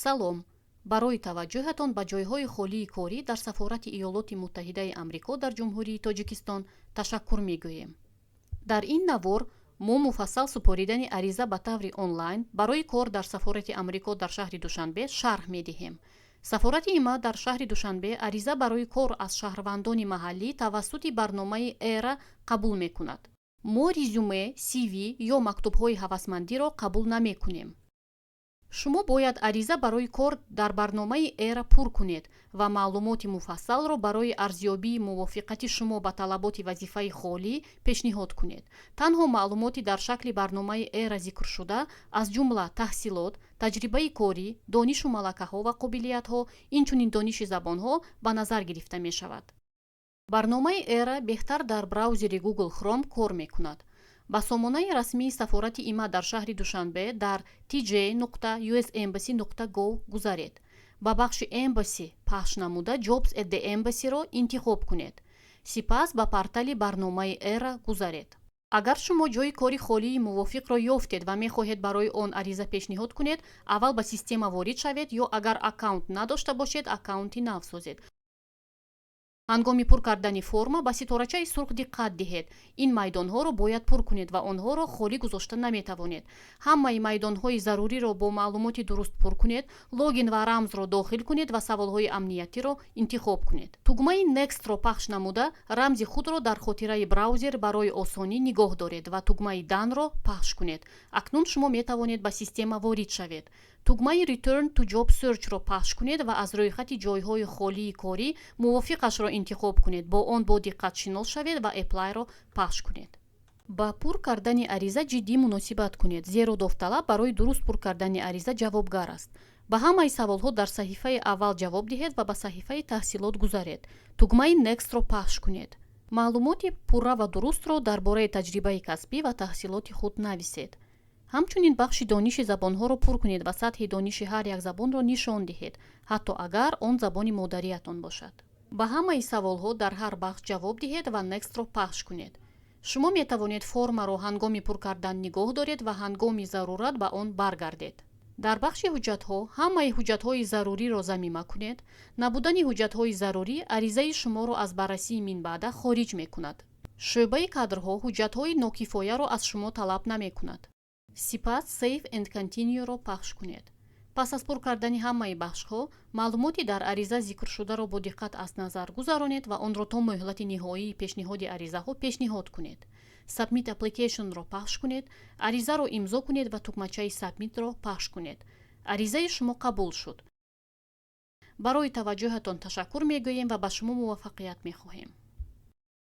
салом. Барои таваҷҷӯҳатон ба ҷойҳои холии корӣ дар Сафорати Иёлоти Муттаҳидаи Амрико дар Ҷумҳурии Тоҷикистон ташаккур мегӯем. Дар ин навор мо муфассал супоридани ариза ба таври онлайн барои кор дар Сафорати Амрико дар шаҳри Душанбе шарҳ медиҳем. Сафорати ИМА дар шаҳри Душанбе ариза барои кор аз шаҳрвандони маҳаллӣ тавассути барномаи ERA қабул мекунад. мо резюме, CV ё мактубҳои ҳавасмандиро қабул намекунем. шумо бояд ариза барои кор дар барномаи ERA пур кунед ва маълумоти муфассалро барои арзёбии мувофиқати шумо ба талаботи вазифаи холӣ пешниҳод кунед. танҳо маълумоти дар шакли барномаи ERA зикршуда аз ҷумла таҳсилот, таҷрибаи корӣ, донишу малакаҳо ва қобилиятҳо, инчунин дониши забонҳо ба назар гирифта мешавад. барномаи ERA беҳтар дар браузери Google Chrome кор мекунад. ба сомонаи расмии Сафорати ИМА дар шаҳри Душанбе дар tj.usembassy.gov гузаред. ба бахши Embassy пахш намуда Jobs at the Embassy-ро интихоб кунед. сипас ба портали барномаи ERA гузаред. агар шумо ҷои кори холии мувофиқро ёфтед ва мехоҳед барои он ариза пешниҳод кунед, аввал ба система ворид шавед ё агар аккаунт надошта бошед, аккаунти нав созед. ҳангоми пур кардани форма ба ситорачаи сурх диққат диҳед. ин майдонҳоро бояд пур кунед ва онҳоро холӣ гузошта наметавонед. ҳамаи майдонҳои заруриро бо маълумоти дуруст пур кунед, логин ва рамзро дохил кунед ва саволҳои амниятиро интихоб кунед. тугмаи Next-ро пахш намуда, рамзи худро дар хотираи браузер барои осонӣ нигоҳ доред ва тугмаи Done-ро пахш кунед. акнун шумо метавонед ба система ворид шавед. тугмаи Return to Job Search-ро пахш кунед ва аз рӯйхати ҷойҳои холии корӣ мувофиқашро интихоб кунед. бо он бо диққат шинос шавед ва Apply-ро пахш кунед. ба пур кардани ариза ҷиддӣ муносибат кунед, зеро довталаб барои дуруст пур кардани ариза ҷавобгар аст. ба ҳамаи саволҳо дар саҳифаи аввал ҷавоб диҳед ва ба саҳифаи таҳсилот гузаред. тугмаи Next-ро пахш кунед. маълумоти пурра ва дурустро дар бораи таҷрибаи касбӣ ва таҳсилоти худ нависед. ҳамчунин бахши дониши забонҳоро пур кунед ва сатҳи дониши ҳар як забонро нишон диҳед, ҳатто агар он забони модариатон бошад. ба ҳамаи саволҳо дар ҳар бахш ҷавоб диҳед ва Next-ро пахш кунед. шумо метавонед формаро ҳангоми пур кардан нигоҳ доред ва ҳангоми зарурат ба он баргардед. дар бахши ҳуҷҷатҳо ҳамаи ҳуҷҷатҳои заруриро замима кунед. набудани ҳуҷҷатҳои зарурӣ аризаи шуморо аз баррасии минбаъда хориҷ мекунад. шӯъбаи кадрҳо ҳуҷҷатҳои нокифояро аз шумо талаб намекунад. сипас Save and Continue-ро пахш кунед. пас аз пур кардани ҳамаи бахшҳо, маълумоти дар ариза зикршударо бо диққат аз назар гузаронед ва онро то муҳлати ниҳоии пешниҳоди аризаҳо пешниҳод кунед. Submit Application-ро пахш кунед, аризаро имзо кунед ва тугмачаи Submit-ро пахш кунед. аризаи шумо қабул шуд. барои таваҷҷӯҳатон ташаккур мегӯем ва ба шумо муваффақият мехоҳем.